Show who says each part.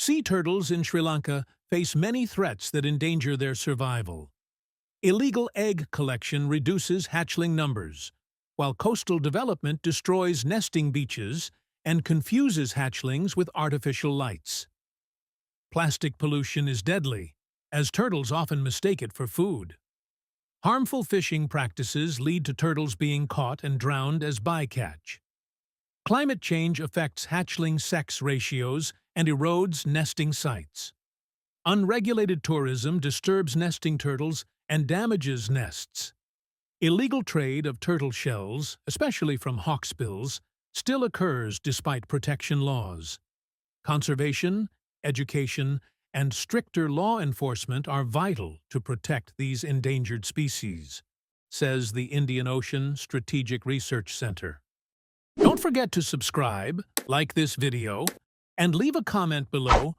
Speaker 1: Sea turtles in Sri Lanka face many threats that endanger their survival. Illegal egg collection reduces hatchling numbers, while coastal development destroys nesting beaches and confuses hatchlings with artificial lights. Plastic pollution is deadly, as turtles often mistake it for food. Harmful fishing practices lead to turtles being caught and drowned as bycatch. Climate change affects hatchling sex ratios and erodes nesting sites. Unregulated tourism disturbs nesting turtles and damages nests. Illegal trade of turtle shells, especially from hawksbills, still occurs despite protection laws. Conservation, education, and stricter law enforcement are vital to protect these endangered species, says the Indian Ocean Strategic Research Center. Don't forget to subscribe, like this video, and leave a comment below